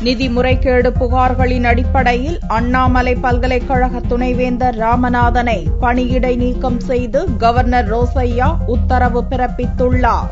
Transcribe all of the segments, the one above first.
நிதி முறைகேடு புகார்களின் அடிப்படையில் அண்ணாமலை பல்கலைக்கழக துணைவேந்தர் ராமநாதனை பணியிடை நீக்கம் செய்து கவர்னர் ரோசையா உத்தரவு பிறப்பித்துள்ளார்.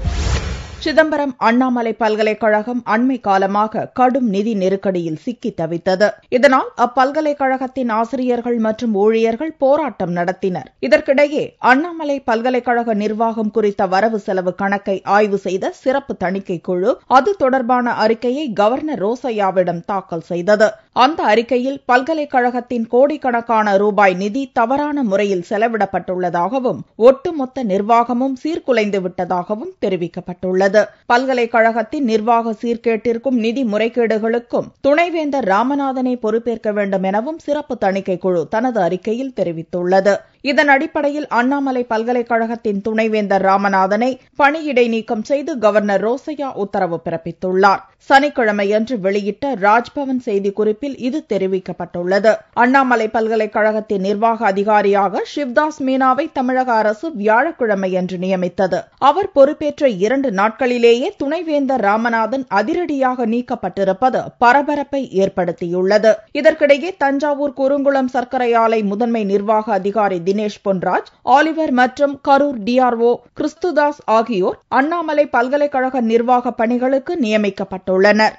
சிதம்பரம் அண்ணாமலை பல்கலைக்கழகம் அண்மை காலமாக கடும் நிதி நெருக்கடியில் சிக்கி தவித்தது. இதனால் அப்பல்கலைக்கழகத்தின் ஆசிரியர்கள் மற்றும் ஊழியர்கள் போராட்டம் நடத்தினர். இதற்கிடையே அண்ணாமலை பல்கலைக்கழக நிர்வாகம் குறித்த வரவு செலவு கணக்கை ஆய்வு செய்த சிறப்பு தணிக்கை குழு அது தொடர்பான அறிக்கையை கவர்னர் ரோசையாவிடம் தாக்கல் செய்தது. அந்த அறிக்கையில் பல்கலைக்கழகத்தின் கோடிக்கணக்கான ரூபாய் நிதி தவறான முறையில் செலவிடப்பட்டுள்ளதாகவும் ஒட்டுமொத்த நிர்வாகமும் சீர்குலைந்து விட்டதாகவும் தெரிவிக்கப்பட்டுள்ளது. பல்கலைக்கழகத்தின் நிர்வாக சீர்கேட்டிற்கும் நிதி முறைகேடுகளுக்கும் துணைவேந்தர் ராமநாதனை பொறுப்பேற்க வேண்டும் எனவும் சிறப்பு தணிக்கை குழு தனது அறிக்கையில் தெரிவித்துள்ளது. இதன் அடிப்படையில் அண்ணாமலை பல்கலைக்கழகத்தின் துணைவேந்தர் ராமநாதனை பணியிடை நீக்கம் செய்து கவர்னர் ரோசையா உத்தரவு பிறப்பித்துள்ளார். சனிக்கிழமையன்று வெளியிட்ட ராஜ்பவன் செய்திக்குறிப்பில் இது தெரிவிக்கப்பட்டுள்ளது. அண்ணாமலை பல்கலைக்கழகத்தின் நிர்வாக அதிகாரியாக சிவ்தாஸ் மீனாவை தமிழக அரசு வியாழக்கிழமையன்று நியமித்தது. அவர் பொறுப்பேற்ற 2 நாட்களிலேயே துணைவேந்தர் ராமநாதன் அதிரடியாக நீக்கப்பட்டிருப்பது பரபரப்பை ஏற்படுத்தியுள்ளது. இதற்கிடையே தஞ்சாவூர் குறுங்குளம் சர்க்கரை ஆலை முதன்மை நிர்வாக அதிகாரி தினேஷ் பொன்ராஜ், ஆலிவர் மற்றும் கரூர் டிஆர்ஓ கிறிஸ்துதாஸ் ஆகியோர் அண்ணாமலை பல்கலைக்கழக நிர்வாக பணிகளுக்கு நியமிக்கப்பட்டுள்ளனர்.